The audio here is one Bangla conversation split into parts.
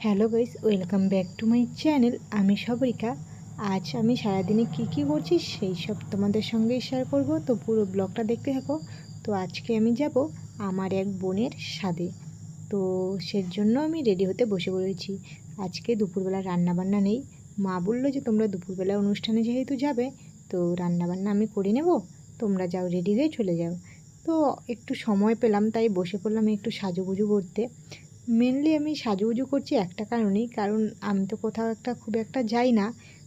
Hello guys, welcome back to my channel. আমি সাগরিকা। আজ আমি সারাদিনে কি করছি সেই সব তোমাদের সঙ্গেই শেয়ার করব, তো পুরো ব্লগটা দেখতে থাকো। তো আজকে আমি যাব আমার এক বোনের সাথে, তো সেজন্য আমি রেডি হতে বসে পড়েছি। আজকে দুপুরবেলা রান্নাবান্না নেই। মা বললো যে তোমরা দুপুরবেলা অনুষ্ঠানে যেহেতু যাবে, তো রান্নাবান্না আমি করে নেব, তোমরা যাও রেডি হয়ে চলে যাও। তো একটু সময় পেলাম তাই বসে পড়লাম একটু সাজুগুজু করতে। মেনলি আমি সাজুগুজু করছি একটা কারণেই, কারণ আমি তো কোথাও খুব একটা যাই না।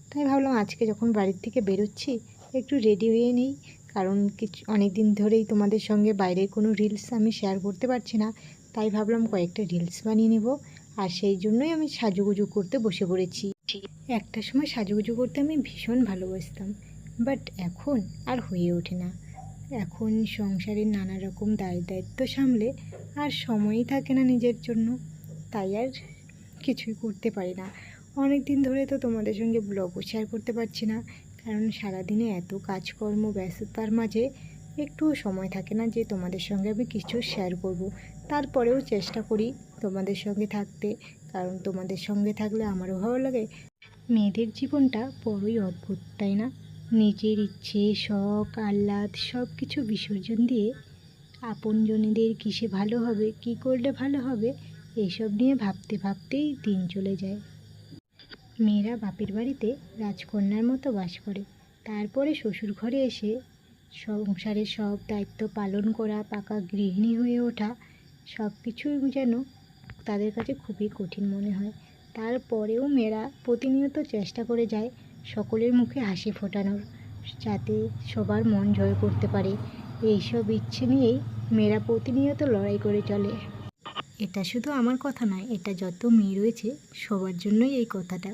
তাই ভাবলাম আজকে যখন বাড়ির থেকে বেরোচ্ছি একটু রেডি হয়ে নিই, কারণ অনেক দিন ধরেই তোমাদের সঙ্গে বাইরের কোনো রিলস আমি শেয়ার করতে পারছি না। তাই ভাবলাম কয়েকটা রিলস বানিয়ে নেব, আর সেই জন্যই আমি সাজুগুজু করতে বসে পড়েছি। একটা সময় সাজুগুজু করতে আমি ভীষণ ভালোবাসতাম, বাট এখন আর হয়ে ওঠে না। এখন সংসারের নানা রকম দায়িত্ব সামলে আর সময়ই থাকে না নিজের জন্য, তাই আর কিছুই করতে পারি না। অনেক দিন ধরে তো তোমাদের সঙ্গে ব্লগও শেয়ার করতে পারছি না, কারণ সারাদিনে এত কাজকর্ম ব্যস্ততার মাঝে একটুও সময় থাকে না যে তোমাদের সঙ্গে আমি কিছু শেয়ার করব। তারপরেও চেষ্টা করি তোমাদের সঙ্গে থাকতে, কারণ তোমাদের সঙ্গে থাকলে আমারও ভালো লাগে। মেয়েদের জীবনটা বড়ই অদ্ভুত, তাই না? নিজের ইচ্ছে, শখ, আহ্লাদ সব কিছু বিসর্জন দিয়ে আপনজনেদের কিসে ভালো হবে, কি করলে ভালো হবে, এইসব নিয়ে ভাবতে ভাবতেই দিন চলে যায়। মেয়েরা বাপের বাড়িতে রাজকন্যার মতো বাস করে, তারপরে শ্বশুর ঘরে এসে সংসারের সব দায়িত্ব পালন করা, পাকা গৃহিণী হয়ে ওঠা, সব কিছুই যেন তাদের কাছে খুবই কঠিন মনে হয়। তারপরেও মেয়েরা প্রতিনিয়ত চেষ্টা করে যায় সকলের মুখে হাসি ফোটানোর, যাতে সবার মন জয় করতে পারে। এইসব ইচ্ছে নিয়েই মেয়েরা প্রতিনিয়ত লড়াই করে চলে। এটা শুধু আমার কথা নয়, এটা যত মেয়ে রয়েছে সবার জন্যই এই কথাটা।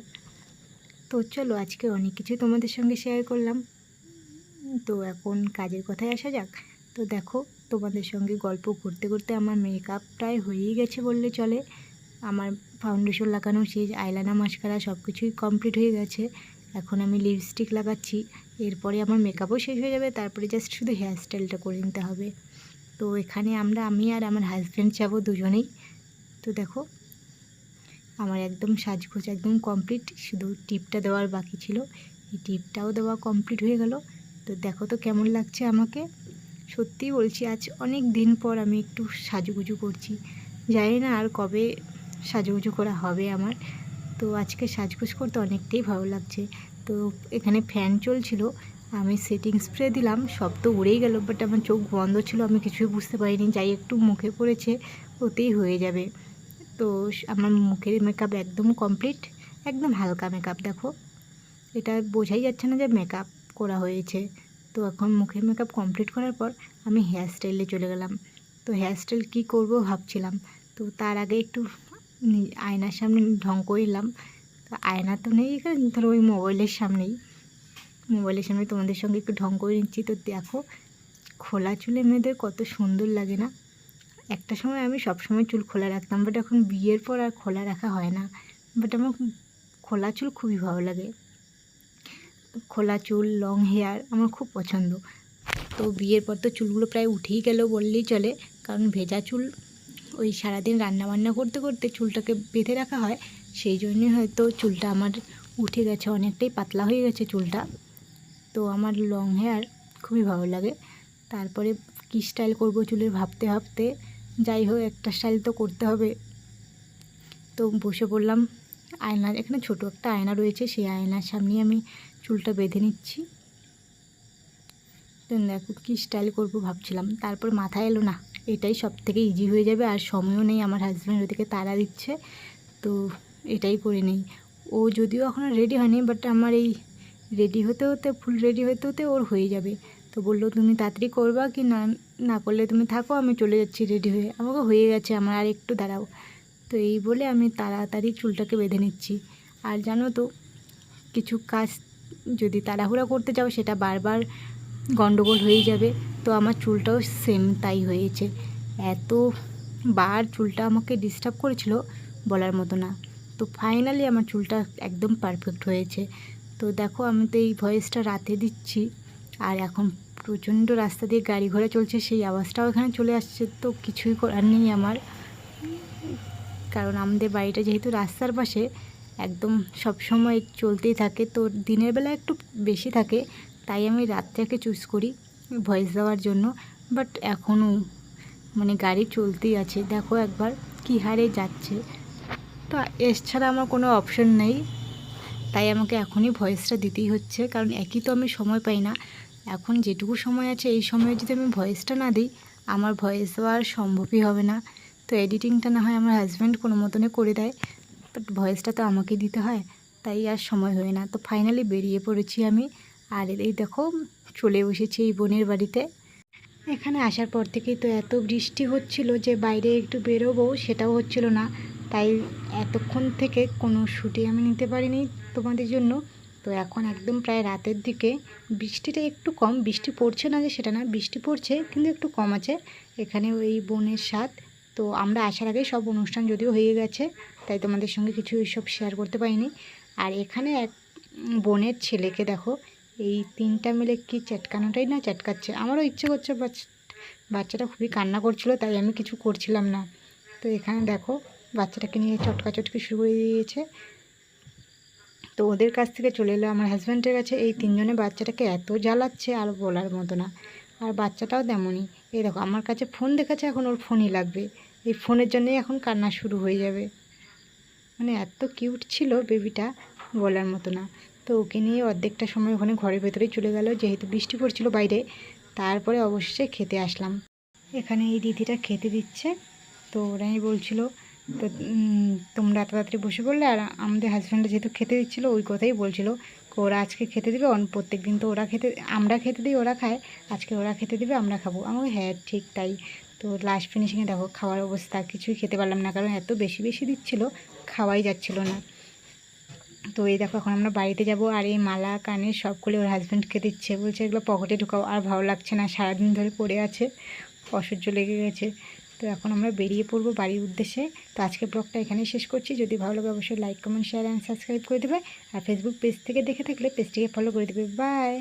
তো চলো, আজকে অনেক কিছু তোমাদের সঙ্গে শেয়ার করলাম, তো এখন কাজের কথায় আসা যাক। তো দেখো, তোমাদের সঙ্গে গল্প করতে করতে আমার মেকআপ প্রায় হয়েই গেছে বললে চলে। আমার ফাউন্ডেশন লাগানো শেষ, আইলাইনার মাস্কারা সব কিছুই কমপ্লিট হয়ে গেছে। এখন আমি লিপস্টিক লাগাচ্ছি, এরপরে আমার মেকআপও শেষ হয়ে যাবে, তারপরে জাস্ট শুধু হেয়ার স্টাইলটা করে নিতে হবে। তো এখানে আমি আর আমার হাজব্যান্ড যাব দুজনেই। তো দেখো, আমার একদম সাজগোজ একদম কমপ্লিট, শুধু টিপটা দেওয়ার বাকি ছিল। এই টিপটাও দেওয়া কমপ্লিট হয়ে গেল। তো দেখো তো কেমন লাগছে আমাকে। সত্যিই বলছি, আজ অনেক দিন পর আমি একটু সাজুগুজু করছি। জানি না আর কবে সাজুগুজু করা হবে আমার। তো আজকে সাজগোজ করতে অনেকটাই ভালো লাগছে। তো এখানে ফ্যান চলছিল, আমি সেটিং স্প্রে দিলাম, সব তো উড়েই গেল, বাট আমার চোখ বন্ধ ছিল, আমি কিছুই বুঝতে পারিনি। যাই একটু মুখে পড়েছে, ওতেই হয়ে যাবে। তো আমার মুখের মেকআপ একদম কমপ্লিট, একদম হালকা মেকআপ। দেখো, এটা বোঝাই যাচ্ছে না যে মেকআপ করা হয়েছে। তো এখন মুখের মেকআপ কমপ্লিট করার পর আমি হেয়ার স্টাইলে চলে গেলাম। তো হেয়ার স্টাইল কী করবো ভাবছিলাম, তো তার আগে একটু আয়নার সামনে ঢং করলাম। তো আয়না তো নেই এখানে, ধরো ওই মোবাইলের সামনে তোমাদের সঙ্গে একটু ঢং করে নিচ্ছি। তো দেখো, খোলা চুলে মেয়েদের কত সুন্দর লাগে না। একটা সময় আমি সবসময় চুল খোলা রাখতাম, বাট এখন বিয়ের পর আর খোলা রাখা হয় না। বাট আমার খোলা চুল খুবই ভালো লাগে। খোলা চুল, লং হেয়ার আমার খুব পছন্দ। তো বিয়ের পর তো চুলগুলো প্রায় উঠেই গেল বললেই চলে, কারণ ভেজা চুল ওই সারাদিন রান্নাবান্না করতে করতে চুলটাকে বেঁধে রাখা হয়, সেই জন্যই হয়তো চুলটা আমার উঠে গেছে, অনেকটাই পাতলা হয়ে গেছে চুলটা। তো আমার লং হেয়ার খুবই ভালো লাগে। তারপরে কী স্টাইল করব চুলের ভাবতে ভাবতে, যাই হোক একটা স্টাইল তো করতে হবে। তো বসে পড়লাম আয়নার, এখানে ছোটো একটা আয়না রয়েছে, সেই আয়নার সামনেই আমি চুলটা বেঁধে নিচ্ছি। তো দেখো কী স্টাইল করব ভাবছিলাম, তারপর মাথায় এলো না, এটাই সব থেকে ইজি হয়ে যাবে, আর সময়ও নেই, আমার হাজব্যান্ড ওদিকে তাড়া দিচ্ছে, তো এটাই করে নেই। ও যদিও এখনও রেডি হয়নি, বাট আমার এই রেডি হতে হতে, ফুল রেডি হতে হতে ওর হয়ে যাবে। তো বললো তুমি তাড়াতাড়ি করবা কি না, না করলে তুমি থাকো, আমি চলে যাচ্ছি রেডি হয়ে, আমাকে হয়ে গেছে, আমার আর একটু দাঁড়াও। তো এই বলে আমি তাড়াতাড়ি চুলটাকে বেঁধে নিচ্ছি। আর জানো তো, কিছু কাজ যদি তাড়াহুড়া করতে যাও সেটা বারবার গন্ডগোল হয়ে যাবে। তো আমার চুলটাও সেম তাই হয়েছে, এত বার চুলটা আমাকে ডিস্টার্ব করেছিল বলার মতো না। তো ফাইনালি আমার চুলটা একদম পারফেক্ট হয়েছে। তো দেখো, আমি তো এই ভয়েসটা রাতে দিচ্ছি, আর এখন প্রচণ্ড রাস্তা দিয়ে গাড়ি ঘোড়া চলছে, সেই আওয়াজটাও এখানে চলে আসছে। তো কিছুই করার নেই আমার, কারণ আমাদের বাড়িটা যেহেতু রাস্তার পাশে একদম সব সময় চলতেই থাকে, তো দিনের বেলা একটু বেশি থাকে, তাই আমি রাতটাকে চুজ করি ভয়েস দেওয়ার জন্য। বাট এখনও মানে গাড়ি চলতেই আছে, দেখো একবার কী হারে যাচ্ছে। তো এছাড়া আমার কোনো অপশন নেই, তাই আমাকে এখনই ভয়েসটা দিতেই হচ্ছে, কারণ একই তো আমি সময় পাই না। এখন যেটুকু সময় আছে এই সময়ে যদি আমি ভয়েসটা না দিই, আমার ভয়েস দেওয়া আর সম্ভবই হবে না। তো এডিটিংটা না হয় আমার হাজব্যান্ড কোনো মতনে করে দেয়, বাট ভয়েসটা তো আমাকেই দিতে হয়, তাই আর সময় হয় না। তো ফাইনালি বেরিয়ে পড়েছি আমি, আর এই দেখো চলে বসেছি এই বোনের বাড়িতে। এখানে আসার পর থেকেই তো এত বৃষ্টি হচ্ছিল যে বাইরে একটু বেরোবো সেটাও হচ্ছিল না, তাই এতক্ষণ থেকে কোনো শ্যুটই আমি নিতে পারিনি তোমাদের জন্য। তো এখন একদম প্রায় রাতের দিকে, বৃষ্টিটা একটু কম, বৃষ্টি পড়ছে না যে সেটা না, বৃষ্টি পড়ছে কিন্তু একটু কম আছে। এখানে ওই বোনের সাথ, তো আমরা আসার আগে সব অনুষ্ঠান যদিও হয়ে গেছে, তাই তোমাদের সঙ্গে কিছু এইসব শেয়ার করতে পারিনি। আর এখানে এক বোনের ছেলেকে দেখো, এই 3টা মিলে কি চটকানোটাই না চটকাচ্ছে। আমারও ইচ্ছে করছে, বাচ্চাটা খুবই কান্না করছিল, তাই আমি কিছু করছিলাম না। তো এখানে দেখো বাচ্চাটাকে নিয়ে চটকাচটকি শুরু করে দিয়েছে। তো ওদের কাছ থেকে চলে এলো আমার হাজব্যান্ডের কাছে। এই 3জনে বাচ্চাটাকে এত জ্বালাচ্ছে আর বলার মতো না। আর বাচ্চাটাও তেমনই, এই দেখো আমার কাছে ফোন দেখাচ্ছে, এখন ওর ফোনই লাগবে, এই ফোনের জন্যই এখন কান্না শুরু হয়ে যাবে। মানে এত কিউট ছিল বেবিটা, বলার মতো না। তো ওকে নিয়ে অর্ধেকটা সময় ওখানে ঘরের ভেতরেই চলে গেল, যেহেতু বৃষ্টি পড়ছিল বাইরে। তারপরে অবশেষে খেতে আসলাম। এখানে এই দিদিটা খেতে দিচ্ছে, তো ওরাই বলছিল তো তোমরা এত তাড়াতাড়ি বসে পড়লে। আর আমাদের হাজব্যান্ডরা যেহেতু খেতে দিচ্ছিলো ওই কথাই বলছিল, ওরা আজকে খেতে দেবে, প্রত্যেক দিন তো আমরা খেতে দিই ওরা খায়, আজকে ওরা খেতে দেবে আমরা খাবো। আমাকে হ্যাঁ ঠিক তাই। তো লাস্ট ফিনিশিংয়ে দেখো খাওয়ার অবস্থা, কিছুই খেতে পারলাম না, কারণ এত বেশি বেশি দিচ্ছিল, খাওয়াই যাচ্ছিল না। তো এই দেখো এখন আমরা বাড়িতে যাব, আর এই মালা কানের সবগুলো ওর হাজব্যান্ডকে দিচ্ছে, বলছে এগুলো পকেটে ঢুকাও, আর ভালো লাগছে না, সারাদিন ধরে পড়ে আছে, অসহ্য লেগে গেছে। তো এখন আমরা বেরিয়ে পড়বো বাড়ির উদ্দেশ্যে। তো আজকে ব্লগটা এখানেই শেষ করছি, যদি ভালো লাগে অবশ্যই like comment share and subscribe করে দেবে। আর ফেসবুক পেজ থেকে দেখে থাকলে পেজটিকে ফলো করে দেবে। বাই।